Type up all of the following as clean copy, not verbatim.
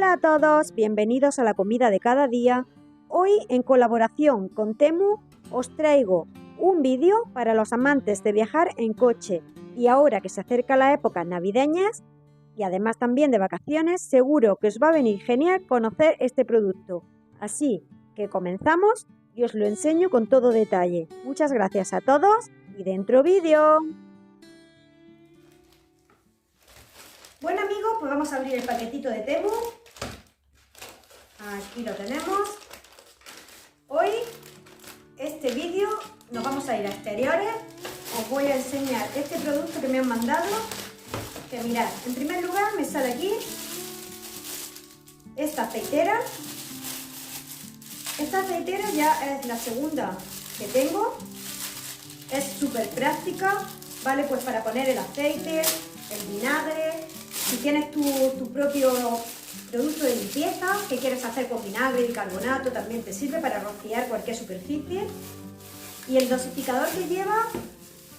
Hola a todos, bienvenidos a la comida de cada día. Hoy, en colaboración con Temu, os traigo un vídeo para los amantes de viajar en coche. Y ahora que se acerca la época navideñas y además también de vacaciones, seguro que os va a venir genial conocer este producto. Así que comenzamos y os lo enseño con todo detalle. Muchas gracias a todos y dentro vídeo. Bueno amigos, pues vamos a abrir el paquetito de Temu. Aquí lo tenemos. Hoy, este vídeo, nos vamos a ir a exteriores. Os voy a enseñar este producto que me han mandado. Que mirad, en primer lugar me sale aquí esta aceitera. Esta aceitera ya es la segunda que tengo. Es súper práctica, ¿vale? Pues para poner el aceite, el vinagre. Si tienes tu propio producto de limpieza que quieres hacer con vinagre y bicarbonato, también te sirve para rociar cualquier superficie. Y el dosificador que lleva,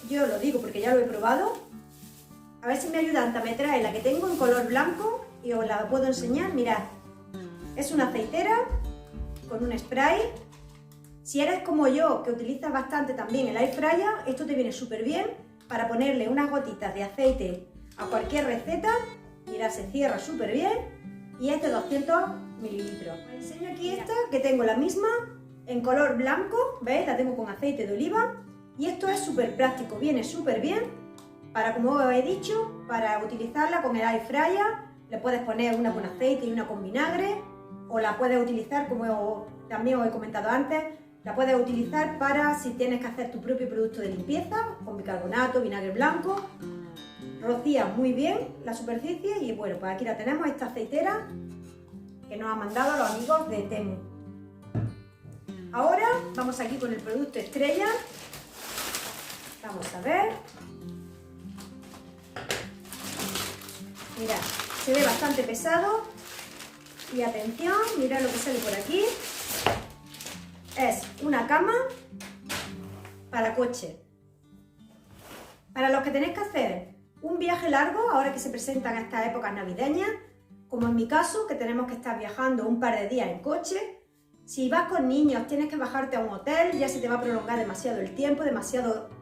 yo lo digo porque ya lo he probado. A ver si me ayuda, me trae la que tengo en color blanco y os la puedo enseñar. Mirad, es una aceitera con un spray. Si eres como yo, que utilizas bastante también el air fryer, esto te viene súper bien para ponerle unas gotitas de aceite a cualquier receta. Mirad, se cierra súper bien y es de 200 mililitros. Os enseño aquí esta, que tengo la misma en color blanco, ¿veis? La tengo con aceite de oliva y esto es súper práctico, viene súper bien para, como os he dicho, para utilizarla con el air fryer. Le puedes poner una con aceite y una con vinagre, o la puedes utilizar, como también os he comentado antes, la puedes utilizar para si tienes que hacer tu propio producto de limpieza, con bicarbonato, vinagre blanco. Rocía muy bien la superficie y bueno, pues aquí la tenemos, esta aceitera que nos han mandado los amigos de Temu. Ahora vamos aquí con el producto estrella. Vamos a ver. Mirad, se ve bastante pesado y atención, mirad lo que sale por aquí. Es una cama para coche. Para los que tenéis que hacer un viaje largo, ahora que se presentan estas épocas navideñas, como en mi caso, que tenemos que estar viajando un par de días en coche. Si vas con niños, tienes que bajarte a un hotel, ya se te va a prolongar demasiado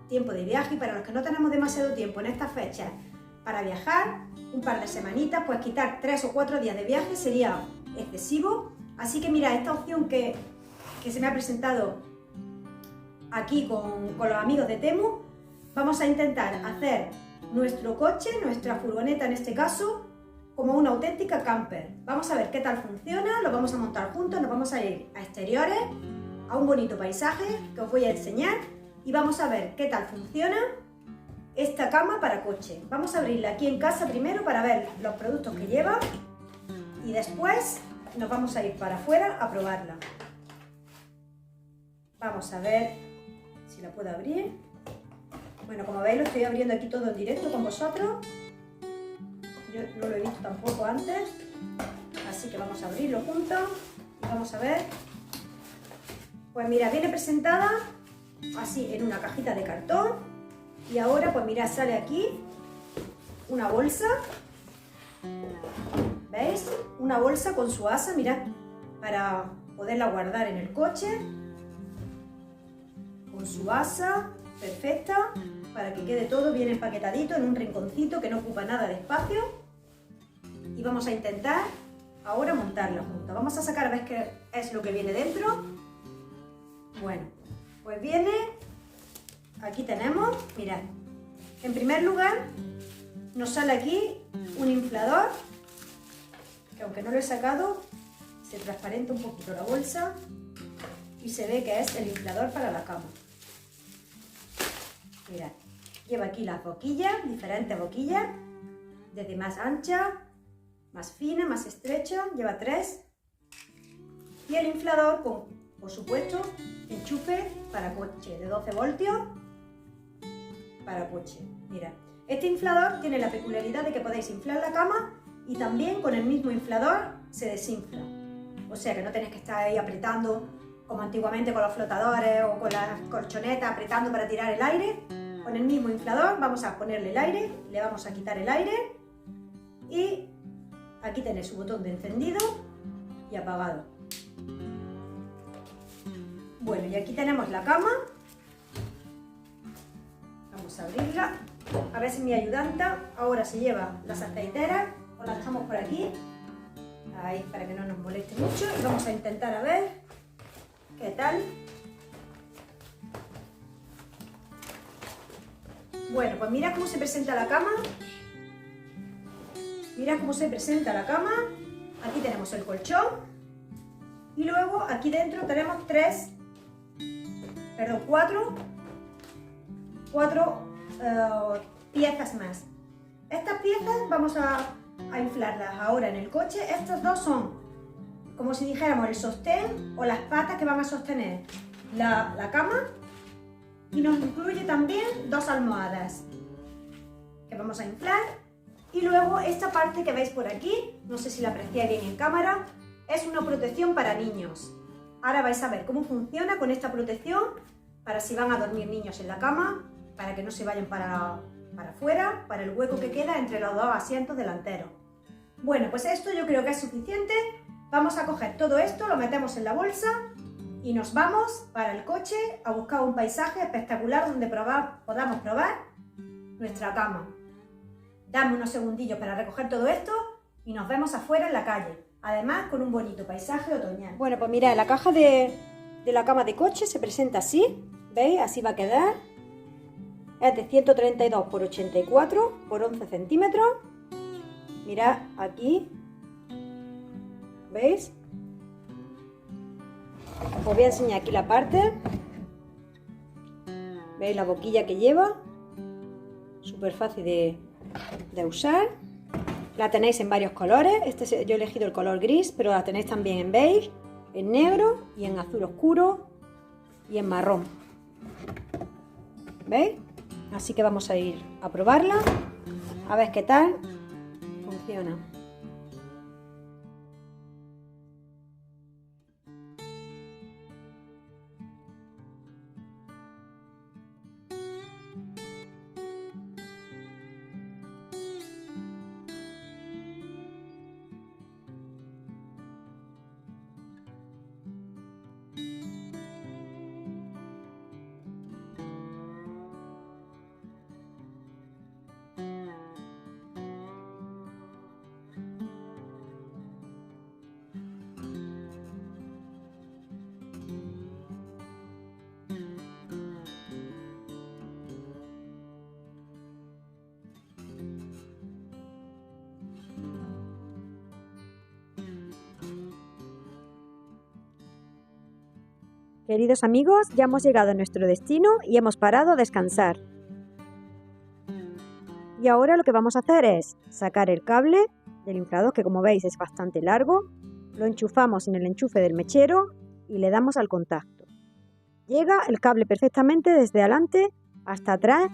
tiempo de viaje, y para los que no tenemos demasiado tiempo en estas fechas para viajar, un par de semanitas, pues quitar 3 o 4 días de viaje sería excesivo. Así que mira, esta opción que se me ha presentado aquí con los amigos de Temu, vamos a intentar hacer nuestro coche, nuestra furgoneta en este caso, como una auténtica camper. Vamos a ver qué tal funciona, lo vamos a montar juntos, nos vamos a ir a exteriores, a un bonito paisaje que os voy a enseñar y vamos a ver qué tal funciona esta cama para coche. Vamos a abrirla aquí en casa primero para ver los productos que lleva y después nos vamos a ir para afuera a probarla. Vamos a ver si la puedo abrir. Bueno, como veis, lo estoy abriendo aquí todo en directo con vosotros. Yo no lo he visto tampoco antes, así que vamos a abrirlo juntos y vamos a ver. Pues mira, viene presentada así en una cajita de cartón y ahora pues mira, sale aquí una bolsa. ¿Veis? Una bolsa con su asa, mirad, para poderla guardar en el coche. Con su asa perfecta, para que quede todo bien empaquetadito en un rinconcito que no ocupa nada de espacio. Y vamos a intentar ahora montarla juntos. Vamos a sacar a ver qué es lo que viene dentro. Bueno, pues viene, aquí tenemos, mirad, en primer lugar nos sale aquí un inflador, que aunque no lo he sacado, se transparenta un poquito la bolsa y se ve que es el inflador para la cama. Mirad, lleva aquí las boquillas, diferentes boquillas, desde más ancha, más fina, más estrecha, lleva 3. Y el inflador con, por supuesto, enchufe para coche de 12 voltios para coche. Mirad, este inflador tiene la peculiaridad de que podéis inflar la cama y también con el mismo inflador se desinfla. O sea que no tenéis que estar ahí apretando como antiguamente con los flotadores o con las colchonetas, apretando para tirar el aire. Con el mismo inflador vamos a ponerle el aire, le vamos a quitar el aire y Aquí tenéis su botón de encendido y apagado. Bueno, y aquí tenemos la cama. Vamos a abrirla. A ver si mi ayudanta ahora se lleva las aceiteras. Os las dejamos por aquí. Ahí, para que no nos moleste mucho. Y vamos a intentar a ver qué tal. Bueno, pues mira cómo se presenta la cama. Mira cómo se presenta la cama. Aquí tenemos el colchón. Y luego aquí dentro tenemos cuatro piezas más. Estas piezas vamos a inflarlas ahora en el coche. Estos dos son como si dijéramos el sostén o las patas que van a sostener la cama. Y nos incluye también dos almohadas que vamos a inflar. Y luego esta parte que veis por aquí, no sé si la apreciáis bien en cámara, es una protección para niños. Ahora vais a ver cómo funciona con esta protección para si van a dormir niños en la cama, para que no se vayan para afuera, para el hueco que queda entre los dos asientos delanteros. Bueno, pues esto yo creo que es suficiente. Vamos a coger todo esto, lo metemos en la bolsa y nos vamos para el coche a buscar un paisaje espectacular donde podamos probar nuestra cama. Dame unos segundillos para recoger todo esto y nos vemos afuera en la calle, además con un bonito paisaje otoñal. Bueno, pues mirad, la caja de la cama de coche se presenta así, ¿veis? Así va a quedar. Es de 132 por 84 por 11 centímetros. Mirad aquí, ¿veis? Os voy a enseñar aquí la parte. ¿Veis la boquilla que lleva? Súper fácil de usar. La tenéis en varios colores. Yo he elegido el color gris, pero la tenéis también en beige, en negro y en azul oscuro y en marrón. ¿Veis? Así que vamos a ir a probarla, a ver qué tal funciona. Queridos amigos, ya hemos llegado a nuestro destino y hemos parado a descansar. Y ahora lo que vamos a hacer es sacar el cable del inflador, que como veis es bastante largo, lo enchufamos en el enchufe del mechero y le damos al contacto. Llega el cable perfectamente desde adelante hasta atrás,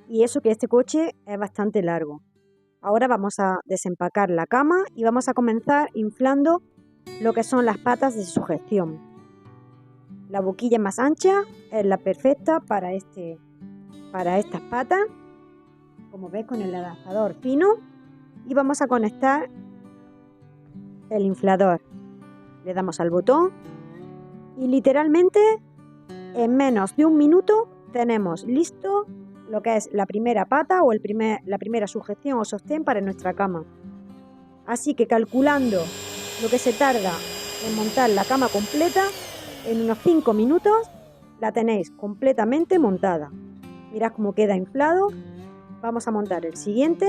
y eso que este coche es bastante largo. Ahora vamos a desempacar la cama y vamos a comenzar inflando lo que son las patas de sujeción. La boquilla más ancha es la perfecta para estas patas, como veis, con el adaptador fino, y vamos a conectar el inflador. Le damos al botón y literalmente en menos de un minuto tenemos listo lo que es la primera pata o la primera sujeción o sostén para nuestra cama. Así que calculando lo que se tarda en montar la cama completa, en unos 5 minutos la tenéis completamente montada. Mirad cómo queda inflado. Vamos a montar el siguiente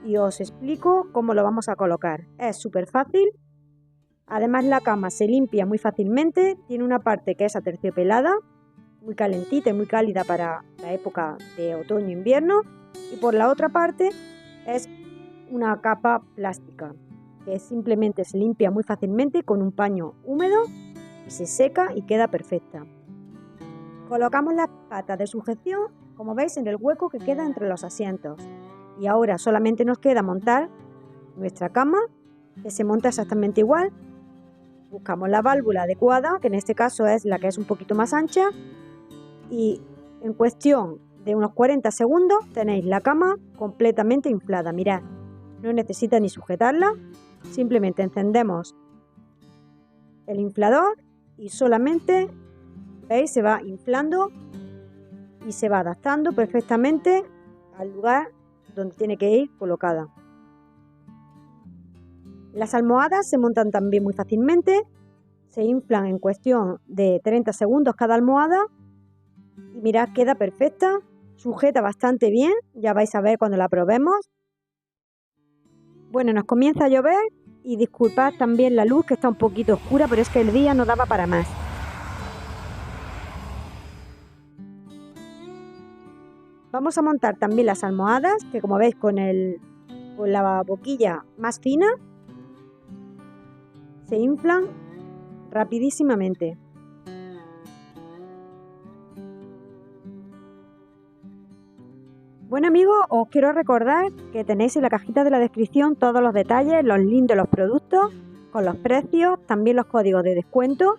y os explico cómo lo vamos a colocar. Es súper fácil. Además la cama se limpia muy fácilmente. Tiene una parte que es aterciopelada, muy calentita y muy cálida para la época de otoño-invierno. Y por la otra parte es una capa plástica que simplemente se limpia muy fácilmente con un paño húmedo. Se seca y queda perfecta. Colocamos las patas de sujeción, como veis, en el hueco que queda entre los asientos. Y ahora solamente nos queda montar nuestra cama, que se monta exactamente igual. Buscamos la válvula adecuada, que en este caso es la que es un poquito más ancha, y en cuestión de unos 40 segundos tenéis la cama completamente inflada. Mirad, no necesita ni sujetarla, simplemente encendemos el inflador y solamente, ¿veis? Se va inflando y se va adaptando perfectamente al lugar donde tiene que ir colocada. Las almohadas se montan también muy fácilmente, se inflan en cuestión de 30 segundos cada almohada y mirad, queda perfecta, sujeta bastante bien, ya vais a ver cuando la probemos. Bueno, nos comienza a llover y disculpad también la luz que está un poquito oscura, pero es que el día no daba para más. Vamos a montar también las almohadas, que como veis con la boquilla más fina, se inflan rapidísimamente. Bueno amigos, os quiero recordar que tenéis en la cajita de la descripción todos los detalles, los links de los productos, con los precios, también los códigos de descuento,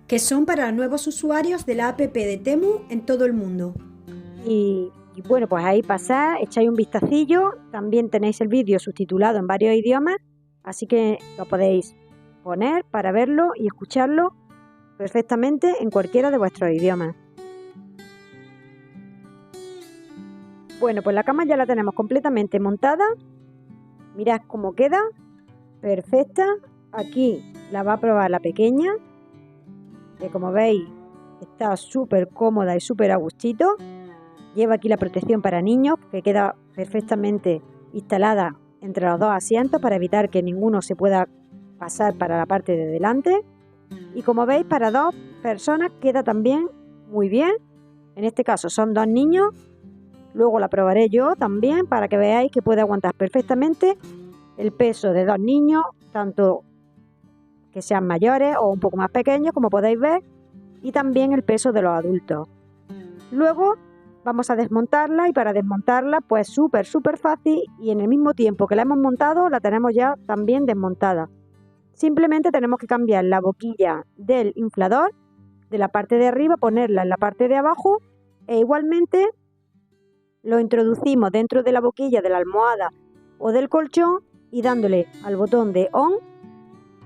que son para nuevos usuarios de la app de Temu en todo el mundo. Y bueno, pues ahí pasad, echáis un vistacillo, también tenéis el vídeo subtitulado en varios idiomas, así que lo podéis poner para verlo y escucharlo perfectamente en cualquiera de vuestros idiomas. Bueno, pues la cama ya la tenemos completamente montada. Mirad cómo queda, perfecta. Aquí la va a probar la pequeña, que como veis está súper cómoda y súper a gustito. Lleva aquí la protección para niños, que queda perfectamente instalada entre los dos asientos para evitar que ninguno se pueda pasar para la parte de delante. Y como veis, para dos personas queda también muy bien. En este caso son dos niños. Luego la probaré yo también para que veáis que puede aguantar perfectamente el peso de dos niños, tanto que sean mayores o un poco más pequeños, como podéis ver, y también el peso de los adultos. Luego vamos a desmontarla y para desmontarla pues súper fácil y en el mismo tiempo que la hemos montado la tenemos ya también desmontada. Simplemente tenemos que cambiar la boquilla del inflador de la parte de arriba, ponerla en la parte de abajo e igualmente lo introducimos dentro de la boquilla de la almohada o del colchón y dándole al botón de on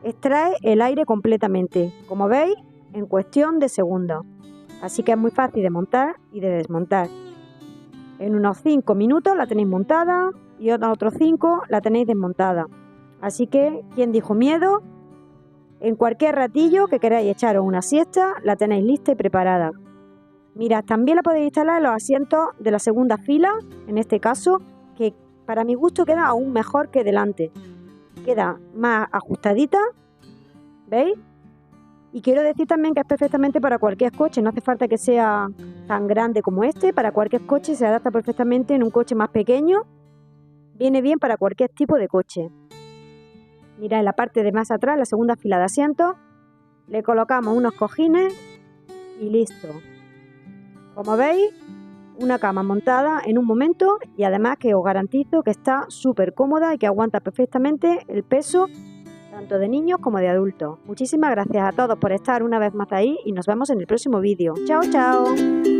extrae el aire completamente, como veis, en cuestión de segundos. Así que es muy fácil de montar y de desmontar. En unos 5 minutos la tenéis montada y otros 5 la tenéis desmontada. Así que, ¿quién dijo miedo? En cualquier ratillo que queráis echaros una siesta, la tenéis lista y preparada. Mirad, también la podéis instalar en los asientos de la segunda fila, en este caso, que para mi gusto queda aún mejor que delante. Queda más ajustadita, ¿veis? Y quiero decir también que es perfectamente para cualquier coche, no hace falta que sea tan grande como este, para cualquier coche se adapta perfectamente en un coche más pequeño, viene bien para cualquier tipo de coche. Mirad, en la parte de más atrás, la segunda fila de asientos, le colocamos unos cojines y listo. Como veis, una cama montada en un momento y además que os garantizo que está súper cómoda y que aguanta perfectamente el peso tanto de niños como de adultos. Muchísimas gracias a todos por estar una vez más ahí y nos vemos en el próximo vídeo. ¡Chao, chao!